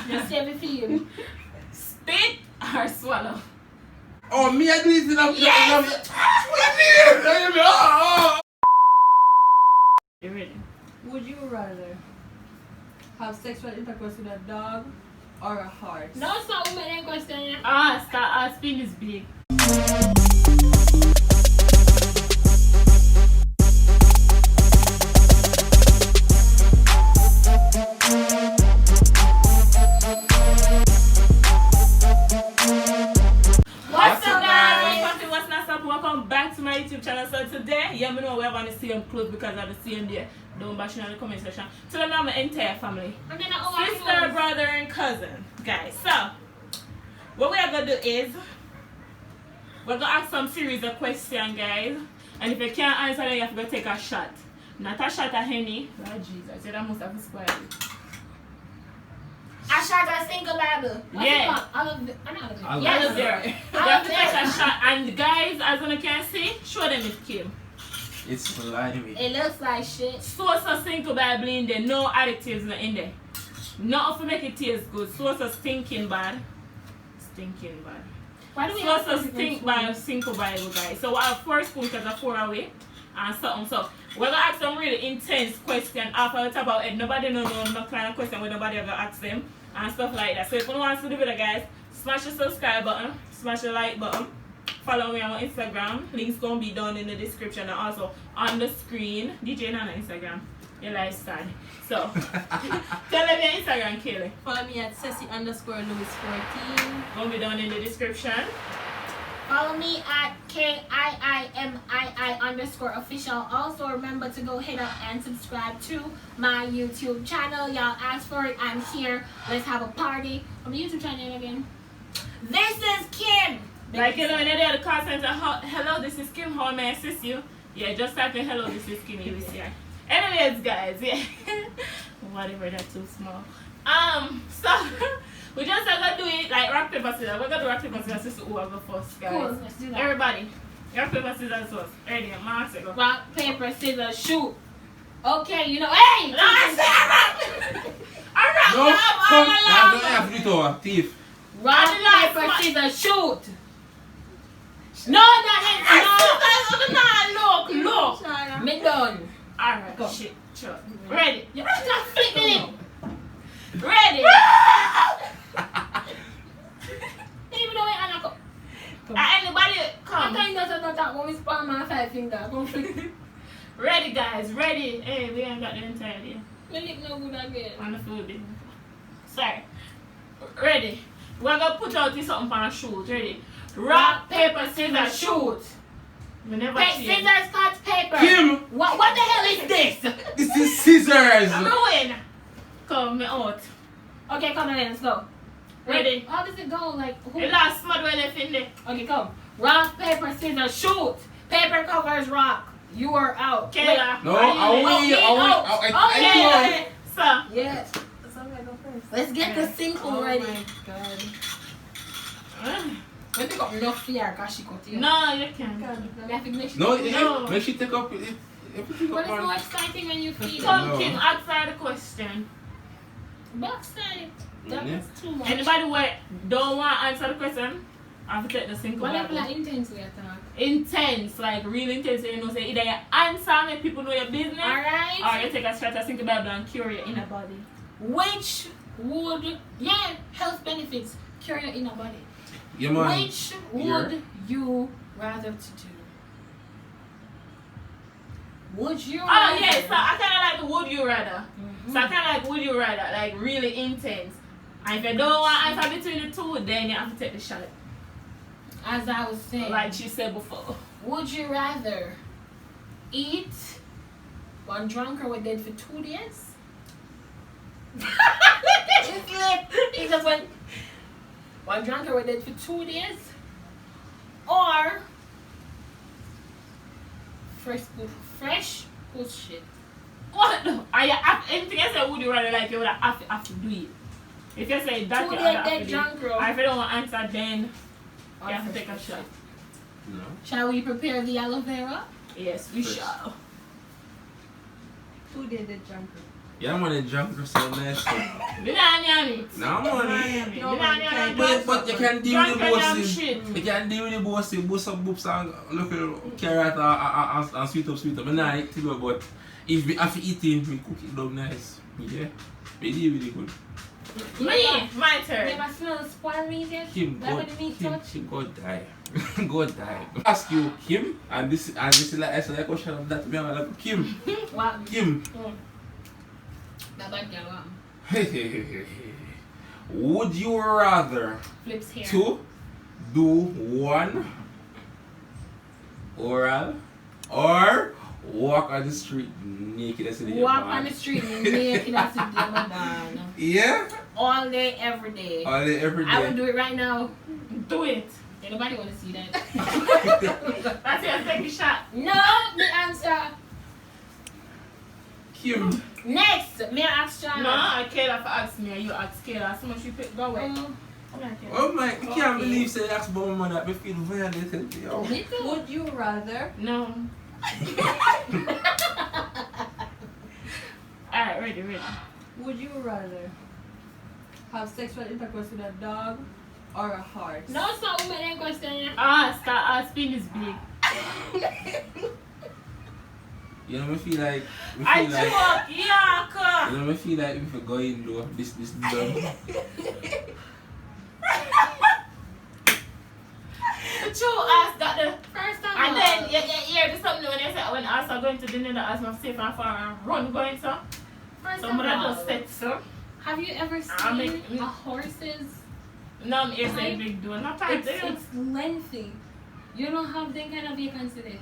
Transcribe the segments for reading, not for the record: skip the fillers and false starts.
Just save it for you. Spit or swallow? Oh, me, I do it enough. Yes! Oh. You ready? Would you rather have sexual intercourse with a dog or a horse? No, it's not woman question. Spin is big. Welcome back to my YouTube channel. So today, you know we have on the same clothes because of the same day. Don't bash in the comment section. So let me have my entire family. And then Sister, brother, and cousin. Guys, so what we are gonna do is we're gonna ask some series of questions, guys. And if you can't answer them, you have to go take a shot. Not a shot of Henny. Lord Jesus, I must have spoiled it. I shot a single Bible. Yeah. Olive Yes, there. You have to take a shot. And guys, as you can see, show them it came. It's slimy. It looks like shit. So single Bible in there, no additives in there. Not to make it taste good. So stinking bad. Stinking bad. Why do we So stink by single Bible, guys. So our first spoon because of 4 away and something. So we're gonna ask some really intense questions after we talk about it. Nobody know no kind of question where nobody ever ask them and stuff like that. So if you want to see the video, guys, smash the subscribe button, smash the like button, follow me on Instagram. Links gonna be down in the description and also on the screen. DJ on Instagram, your lifestyle. So tell them your Instagram, Kaylee. Follow me at Ceci_Louis14. Gonna be down in the description. Follow me at KIIMII_official. Also remember to go hit up and subscribe to my YouTube channel. Y'all asked for it. I'm here. Let's have a party. On the YouTube channel again. This is Kim. Like you know, when they're at the call center, hello, this is Kim. How may I assist you? Yeah, just type in hello, this is Kim. You will see her. Anyways, guys, yeah. Whatever, that's too small. So we just gonna do it like rock paper scissors. We're gonna do rock paper scissors to whoever first, guys. Cool, let's do that. Everybody, rock paper scissors first. Ready? Mark go. Rock, paper, scissors, shoot. Okay, you know, hey! No, come. I don't have to do it, thief. Rock, paper, scissors, shoot. No, that is look. Me done. Alright, Go. shit, sure. Ready? You just flip it. Ready? Even though I'm not Anybody I come? can't do that when we spam my 5 fingers. Don't flip. Ready, guys, ready. Hey, we ain't got the entire day. Me lick no good again. On the food day. Sorry. Ready? We're gonna put out this something for a shoot. Ready? Rock, paper, scissors, shoot. We never cheat. Scissors, cut, paper. Kim! What the hell is this? This is scissors! Ruin! Come me out. Okay, come on, let's go. Ready? How does it go? Like, who? The last mud where left in there. Okay, come. Rock, paper, scissors, shoot. Paper covers rock. You are out. Kayla. No, Okay. So. Yes. So I'm gonna go first. Let's get the simple ready. Oh my god. uh, When they got enough fear, because she got you. No, you can't. You have to make sure. No, No. make sure you take up everything But up it's more on. exciting when you feel Come, No. Kim, answer the question. box time. Yeah. That's too much. Anybody who don't want to answer the question, I have to take the single What if Bible. like intense we attack? Intense, like real intense. You know, say either you answer, make people know your business, Alright. or you take a shot of single Bible and cure your inner body. Which would health benefits cure your inner body? Yeah, man. Which would you rather to do? Would you Oh rather? yeah, so I kind of like the would you rather. Mhm. So I kind of like would you rather, like really intense. And if you don't want to answer between the two, then you have to take the shot. As I was saying, Like she said before. would you rather eat one drunker with dead for 2 days? He just went one drunker with dead for 2 days, or fresh good shit. What? Are you anything I say would you rather, like you would have to do it? If you say that, 2 you days have dead to do drunk, it. bro. Or if you don't want to answer, then you Or have to fresh take a good shot. shit. No. Shall we prepare the aloe vera? Yes, we Fresh. shall. Who did the jumper? Yeah, man, the junk are so nice. Me not yam it. Nah, man. No, But you can deal with the Drunk and yam bossy. shit. You can deal with the bossy, boost up boops and look at carrot and sweet up. But nah, eat it, but if we have to eat it, we cook it down nice. Yeah? We deal with it good. Me, my You turn. ever smell spoiled meat yet? Kim, Like go, when the meat touch? Kim, go die. Go die. Ask you, Kim, and this is like I said, a question of that to me. I'm like, Kim, What? Kim. That bad girl, what? Would you rather Flips here. to do one oral or walk on the street naked as in your Walk man? on the street naked as a demon man. Yeah? All day, every day. All day, every day. I will do it right now. Do it. Ain't nobody want to see that. That's it, take a shot. No, the answer. Kim. Next, me ask Shawna. No, I care if I ask me and you ask Kayla. So much you pick, go away. Oh my, I can't believe say that's about my that me feel violated. Yo. Me too. Would you rather? No. Alright, ready. Would you rather have sexual intercourse with a dog or a horse? No, it's not woman in question. Our spin is big. You know, me feel like, I joke, yuck. you know, me feel like if I go in though, this done. The true ass got the First of and all. then you hear this something when they say when us are going to dinner that as my safe and far and run going so. First Somebody of all, just said so. have you ever I seen make- a horse's? No, I'm here saying big door. Not tight there. It's lengthy. You don't have that kind of vacancy there.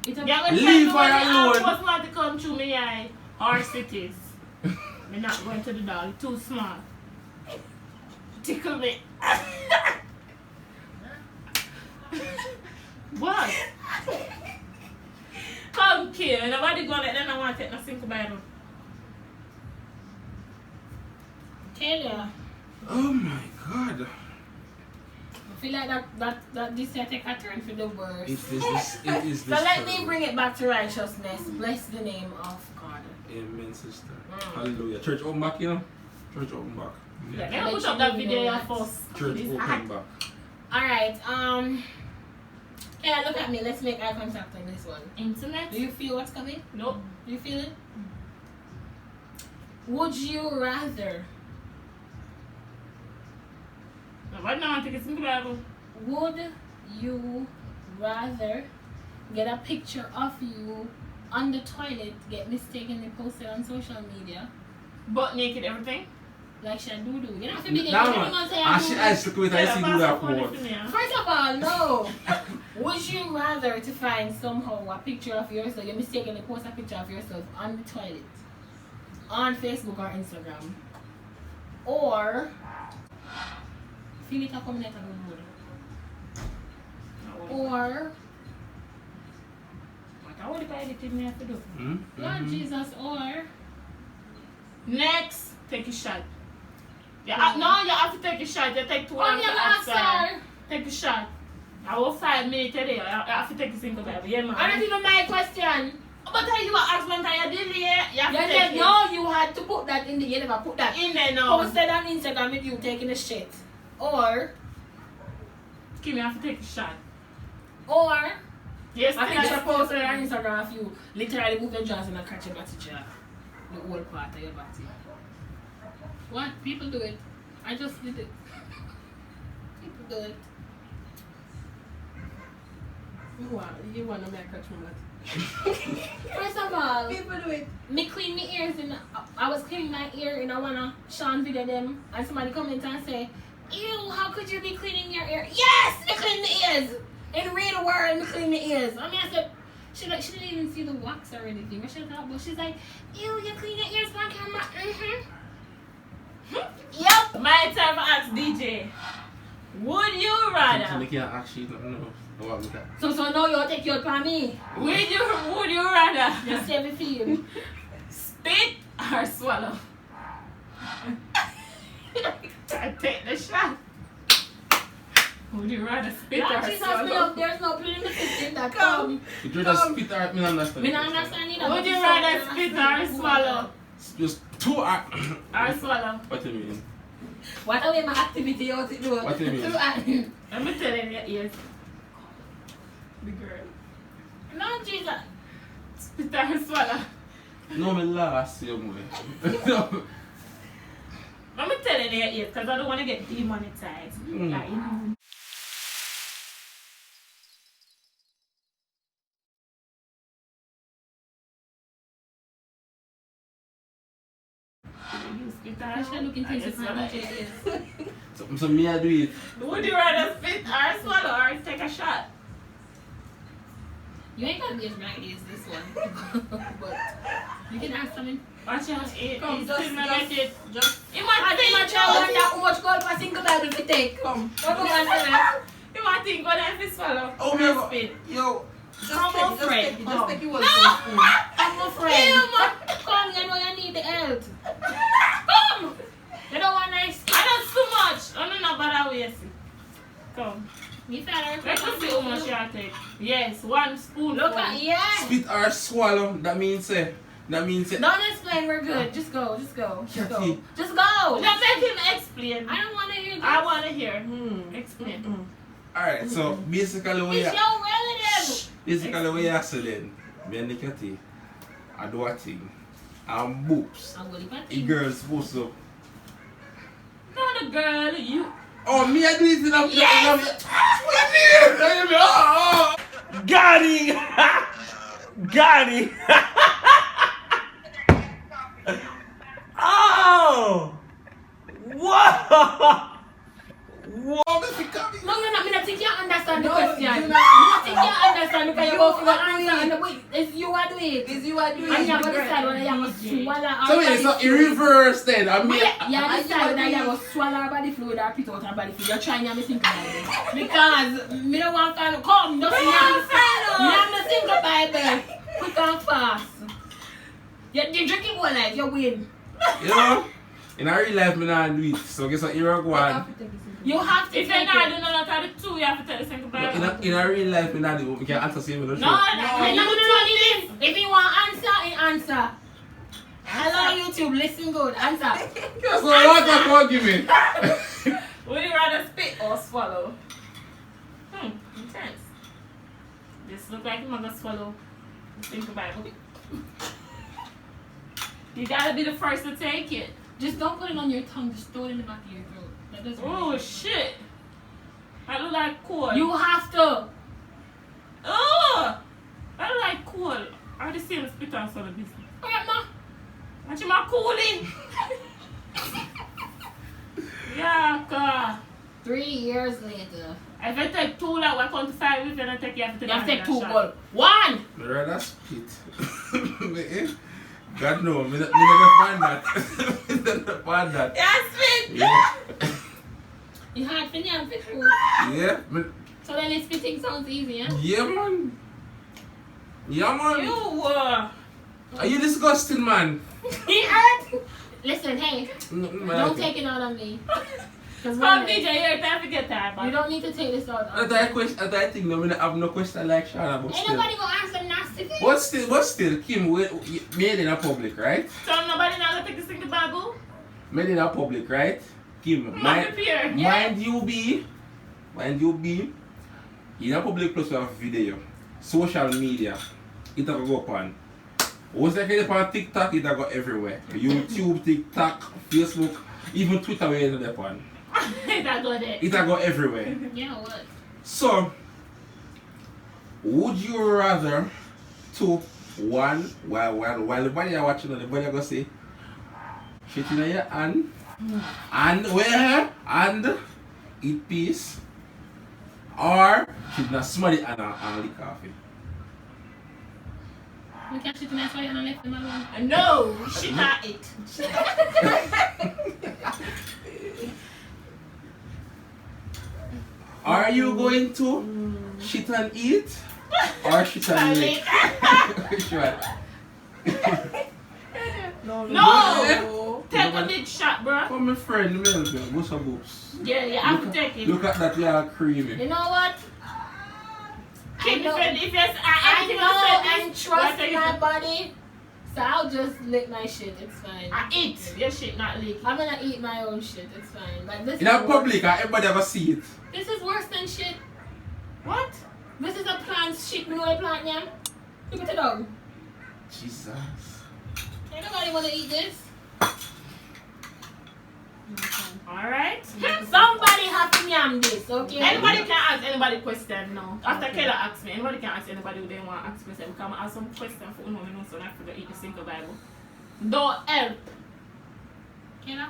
It's a Yeah, when Leave time her alone. I was want to come through me eye or cities. Me not going to the dog. Too small. Tickle me. What? Come kill. Nobody gonna let them want to take no single Bible. Taylor. Oh my god. I feel like that this year take a turn for the worst. It is So this let me terrible. bring it back to righteousness. Bless the name of God. Amen, sister. Hallelujah. Church open back, you know? Church open back. Yeah, Yeah. let me put up that video here first. Church It's open hot. back. Alright, yeah, look at me. Let's make eye contact on this one. Internet? Do you feel what's coming? Nope. Do you feel it? Would you rather? Nobody want to take a single Bible. Would you rather get a picture of you on the toilet, get mistakenly posted on social media, Butt naked, everything. like Shandudu? You don't have to be there. Nah, You man. don't say I I see, do. I see, wait, I see do that more. First of all, no. Would you rather to find somehow a picture of yourself, you mistakenly post a picture of yourself on the toilet, on Facebook or Instagram, or feel it coming out of the mood, or What would I edit me have to do? Lord Jesus, or Next, take a shot. Yeah, no, you have to take a shot. You take 2 oh, hours you outside. answer. Take a shot. I will 5 minutes today. I have to take a single Bible. Yeah, man. I don't even my question. But you were asked one time you did here. You have You to said take it. no, you had to put that in the. You never put that. In there now. Posted on Instagram with you taking a shit, or Kim, you have to take a shot. I Yes, think you posted on Instagram of you literally move your jaws and catch your body jar. The whole part of your body. What? People do it. I just did it. People do it. You want to make a catch First of all, People do it. me clean my ears and I was cleaning my ear in a one of Sean video them and somebody comment and say, ew, how could you be cleaning your ear? Yes, me clean the ears. In real world, me clean the ears. I mean, I said, she didn't even see the wax or anything. What she thought, but she's like, ew, you clean your ears on camera. Yep. My time to ask DJ. Would you So rather? they can't actually know what look at. So now you take your for me. Would you rather Just save it for you. spit or swallow? I take the shot. Would you rather spit Lord or Jesus, swallow? there's no plain in the system that Come. Would you just spit or me not understand? Me not understand either. Would you rather spit or swallow? Just Two are. Or swallow. What do you mean? What are my activity out to do? What do you mean? Let me tell you your ears. The girl. No, Jesus. Spit or swallow. No, me last same way. Let me tell you your ears because I don't want to get demonetized. Like, you spit I should look or intensive swallow. my ears. So me I do it. Would you rather spit or swallow or take a shot? You ain't gonna be as right as this one. But you can ask something. Watch out, Come, it's just- still not make it. Just You might think, How much gold for single Bible to take? come. What do you want to say? you might think, what if you swallow? Oh, Or me go. spit. Yo. Just Come take on, it, just Fred, take it, come. just take it one spoon. I'm my friend. Come, you know you need the help. Come. You don't want nice. I don't too much. I don't know about that way. Come. You fella. Let me see how much you take. Yes, 1 spoon. Look at yeah. Spit or swallow. That means say. Don't explain. We're good. Just go. Just go. Just go. Shut Just go. Just let him explain. I don't want to hear this. I want to hear. Explain. Alright, so basically what It's you your relative. basically what you say then, me and Nikati, I do a thing. And boobs. I'm going to The girl's supposed to. Not a girl, you. Oh, me I do it in a Yes! Got him! Got him! Oh! Whoa! Whoa, No, you're not. I think you understand the No, question. you I not. think you understand because You you go for the are doing answer it. and the wait. It's you are doing it. Is you are doing And you have it. to decide whether you have to swallow or So wait, so in reverse then, I mean, You have to And decide whether you you have to swallow her body fluid or put out her body fluid. You're trying to think about it. Because me don't want to come. Just you have to think about it. Quick and fast. You drink it one life, you win. you know, in a real life, me not do it. So guess what, here I go on. You have to If you're take not it. doing none of the two, you have to tell the same about In a real life, me not do it. We can answer same with the No, show. No. If you want answer, he answer. Hello YouTube, listen good. Answer. That's what I want to give me. Would you rather spit or swallow? Intense. This look like you're gonna swallow. Think about it. You gotta be the first to take it. Just don't put it on your tongue, just throw it in the back of your throat. That doesn't Oh shit. I look like coal. You have to. Oh! I look like coal. I the same spit and swallow business. Alright, ma. Watch my cooling. Yeah, God. 3 years later. If I take 2, like, I come to 5, if I don't take, you have to take You have to take 2 another balls. 1! Me rather spit. God no, me never find that. Me never find that. Yeah, spit! Yeah. You hard for you fit food. Yeah. Me, So then it's spitting sounds easy, yeah? yeah, man. Yeah, man. You Are you disgusting, man? He hurt! Listen, hey, No, don't take it out on me. Because Come, DJ, you're time to get that, you man. don't need to take this out on me. I think no, I have no question like Shawna, but Ain't still. nobody gonna answer nasty things. But still, Kim, made in a public, right? So nobody now gonna take this thing to Bible? Made in a public, right? Kim, I'm mind prepared. you be, in a public place with a video, social media, it will go up on. Once I get on TikTok, it will go everywhere. YouTube, TikTok, Facebook, even Twitter, where it will go on. That got it. It will go everywhere. Yeah, what? So, would you rather to one while the body are watching and the body are gonna say shit in your hand and where and eat peace or should not smell it and lick off it? We catch it in that way and I left them alone. No, shit at it. Are you going to shit and eat or shit and lick? Which one? No! Take a big shot, bro. Come my friend, me help you. Go some books. Yeah, you have to take it. Look at that, you are creamy. You know what? If know- yes, I everything know was said and this, trust what are you my doing? body. So I'll just lick my shit, it's fine. I eat your shit, not lick. I'm gonna eat my own shit, it's fine. Like this In is a worse. public, everybody ever see it. This is worse than shit. What? This is a plant shit, you know a plant yam? Look at the dog. Jesus. Ain't nobody wanna eat this. Alright. Somebody have to yam this, okay? Anybody can ask anybody question now. After Kayla asked me, anybody can ask anybody who they want to ask me. We can ask some question for you know, so I forget eat the single Bible. Don't help. You know?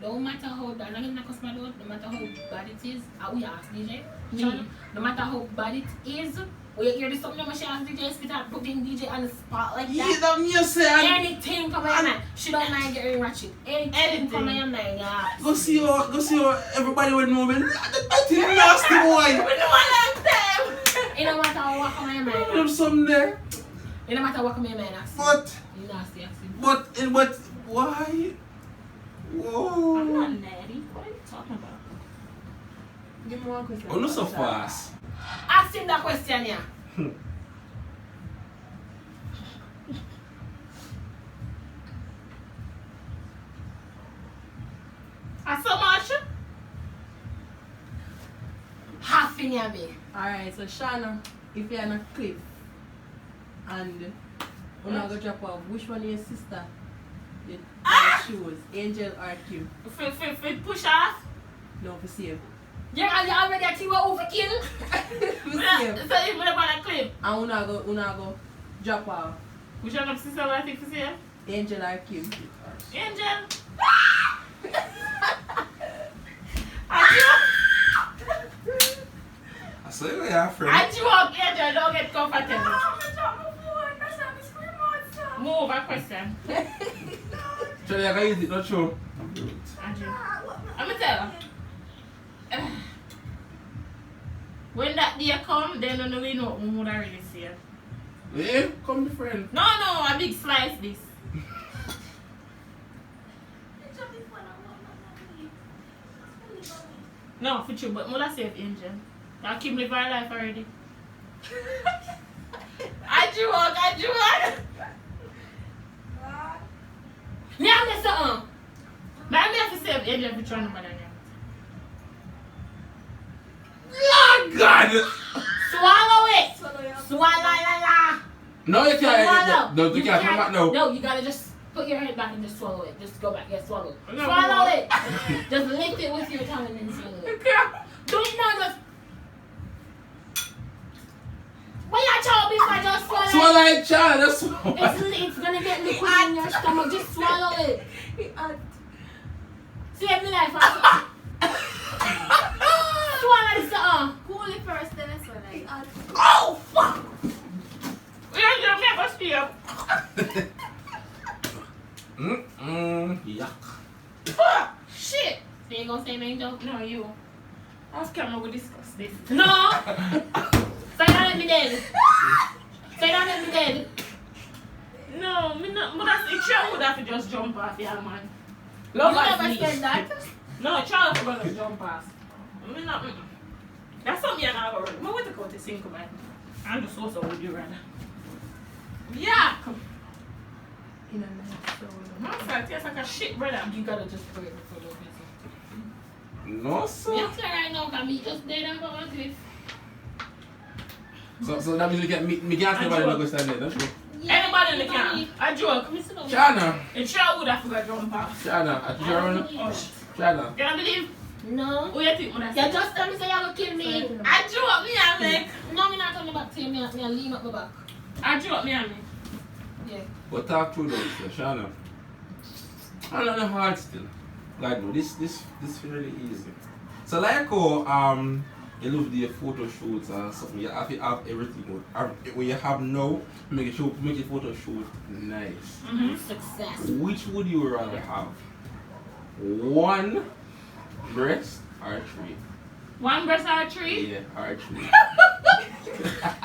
Don't matter how bad, I'm not gonna no matter how bad it is, we ask DJ. Me. No matter how bad it is, we hear this something she ask DJ, spit out putting DJ on the spot like that. Yeah, that me say. Anything come on your mind. She don't mind getting ratchet. Anything come on your mind, yeah. Go see how everybody will know me. That is nasty boy. We don't want them. It don't matter what come on your mind. Them some there. It don't matter what come on your mind. But You nasty, actually. but why? Whoa. I'm not natty. What are you talking about? Give me one question. Oh, not so fast. Ask him that question, yeah. So much? Half in your me. Alright, so Shawna, if you're on a cliff and you're not going to drop off, which one is your sister? The shoes, Angel or Q? If push off? No, for save. Yeah, you already a team of overkill. For So save. if we're on a clip, And we're not go drop off, which one of sister I think to say? Angel or Q? Angel. I say you are friend. I joke, Angel, don't get comfortable. Move a question. Tell you I can use it, not true. Andrew. I'm gonna tell you. When that day come, then on the way no, we would already see it. Eh? Come be friend. No, a big slice this. No, for you, but mother save Angel. I keep living my life already. I joke. Now me something. But I have to save Angel for trying to mother now. Oh God! Swallow it. Swallow. No, you can't. Swallow. No, you can't come back now. No, you gotta just put your head back and just swallow it. Just go back. Yeah, swallow. No, Swallow no. it. Just lift it with your tongue and then swallow it. Do it now. Just. When you chow before, just swallow it. Swallow it, child. That's swallow. It's gonna get liquid in your stomach. Just swallow it. Save me life. Swallow this. Cool it first, then I swallow it. Oh fuck! Angel, never stay up. Yuck. Shit. You ain't gonna say me, though? No, you. Off camera, we discuss this. No! Say don't let me dead. Say don't let me dead. No, me not. But that's the child would have to just jump off, yeah, man. You never said that. No, child would just jump off. Me not. That's something you're not going to do. I want to go to single man. I'm just also with you, rather. Yeah! In a nice soul. My friend tastes like a shit, brother. You gotta just put it for the business. No, sir. Me after right now, cause me just dead and go on cliff. So that means we get me can't say nobody not go stand there, don't you? Anybody in the camp? I joke. Shawna. A child would have to go jump off. Shawna. At Shawna. Shawna. Can I believe? No. Who you think when I You say? just tell me say you're gonna kill me. I joke me and me. No, me not coming back to you. Me lean up my back. I joke me and me. Yeah. But talk through those, Shawna. I'm not hard still. Like no, this really easy. So like how you love the photo shoots and something, you have to have everything. When you have now, make a photo shoot nice. Success. Which would you rather have? One breast or three? One breast or a tree? Yeah, or three.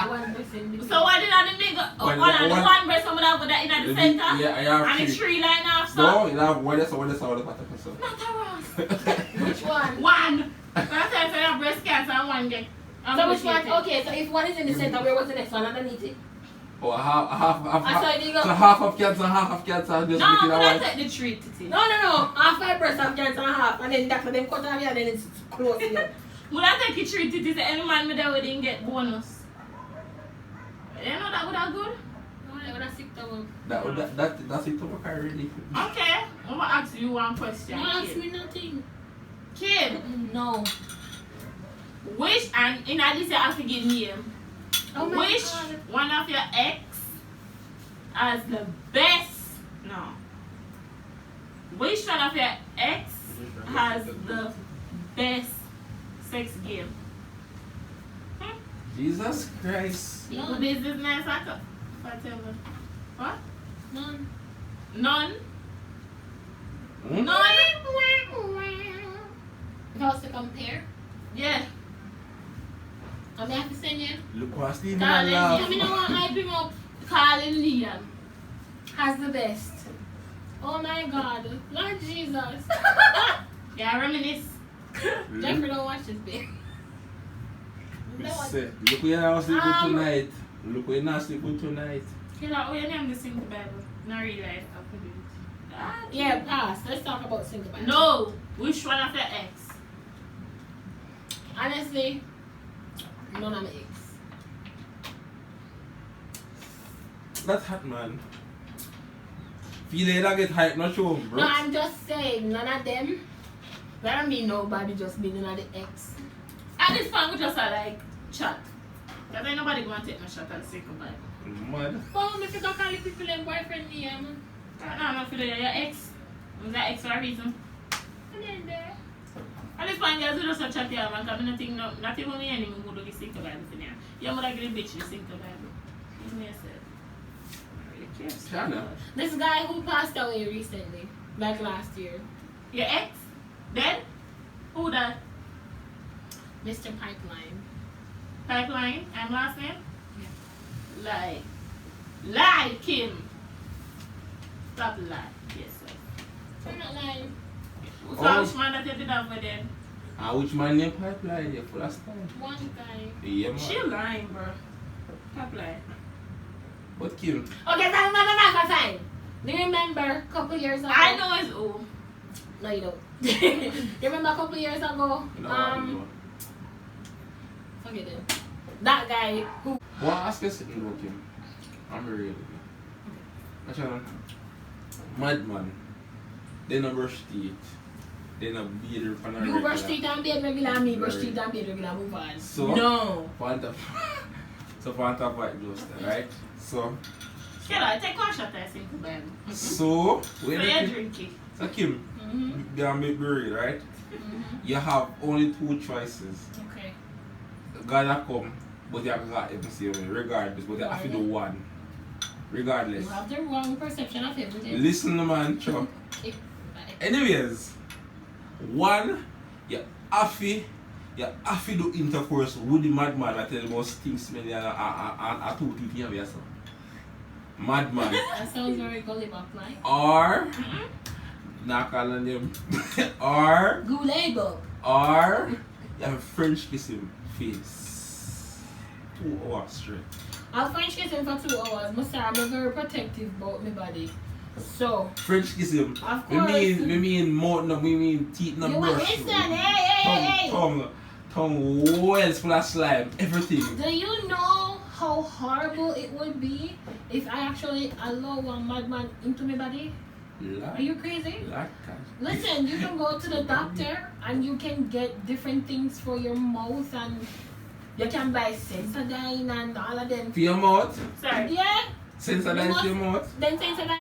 One person. So why did I the big one breast someone have that in the center? Yeah, I have And the three. tree line off so? No, you have one that's one that's all the bottom. Not a Ross. Which one? One. That's why I have breast cancer and one get. So which one? Okay, so if one is in the center, where was the next one underneath it? Oh, half I saw so half of cancer, half of cancer, just No, making a but I white. take the treat to No, half my breast have cancer and half, and then after them cut off here, then it's close here. Would I take a treat it is any man with that we didn't get bonus? You know that would have good? No, I would have sick them That's it to work already. Okay, I'm gonna ask you one question. up. No, ask Kid. me nothing. Kid, No. which, and in this you have to give name, Oh my which God. one of your ex has the best, no, which one of your ex has the best sex game? Jesus Christ. No. This is nice, I tell you. What? None. None? Hmm? None? If I was to compare, Yeah. I may have to send you. Look what Steven Darling, laugh. Tell me now what hype him up Calling Liam. has the best. Oh my God. Lord Jesus. Yeah, reminisce. Jeffrey don't watch this, babe. No one. Say, look where I was sleeping tonight. Look where I sleeping tonight. You know, we name the sing the Bible. Not real life. I put it. Ah, Yeah, pass. Let's talk about single man. No. Which one of your ex? Honestly, none of my ex. That's hot, man. Feel like I get hype, not show 'em, bro. No, I'm just saying, none of them. That don't mean nobody, just mean none of the ex. At this point, we just are like chat. Because ain't nobody going to take no shot at the single Bible. Mad. Oh, if you don't call the people them boyfriend name. No, I'm not feeling your ex. Was that ex for a reason? And then there. At this point, guys, we just a chat here, man. Because I don't think not even me anymore who do the single Bible for now. You're going to give the bitch the single Bible. Give me a set. I really care. Shawna. This guy who passed away recently, like last year, Your ex? Dead? Who that? Mr. Pipeline. Pipeline? And last name? Lie. Lie, Kim. Stop lie. Yes, sir. I'm not lying. So Oh. which man that you did that for them? Which man named Pipeline? Yeah, full of style. One guy. Yeah, man. She lying, bro. Pipeline. But Kim, Okay, fine. Do you remember a couple years ago? I know it's who. No, you don't. You remember a couple years ago? no. Forget it. That guy who. Well, ask us something about Kim. I'm real. Actually, madman. They no brush teeth. They no beard on a You brush teeth and beard regular, me brush teeth and beard regular, move on. So, No. on top of white just right? So, Killer, take one shot at single Bible. so, So when you you drink it. so Kim, Mm-hmm. gonna make me real, right? You have only two choices. Okay. God come, but you have got everything same way, regardless, but you have to do one. Regardless. You have the wrong perception of everything. Listen, man, Chuck. Okay. Bye. Anyways, one, you have to do intercourse with the madman that tell you about stink smelling and two teeth you have yourself. Madman. That sounds very gully back like. Or, not calling him, or you have a French kiss him face. 2 hours straight. I'll French kiss him for 2 hours. I'm very protective about my body. So, French kiss him. of We course. mean mouth, no, we mean teeth, no You brush. listen, hey. Tongue wells full of slime, everything. Do you know how horrible it would be if I actually allow one madman into my body? Are you crazy? Listen, you can go to the doctor and you can get different things for your mouth and you can buy Sensodyne and all of them. For your mouth? Sorry. Yeah? Sensodyne for your mouth? Then Sensodyne.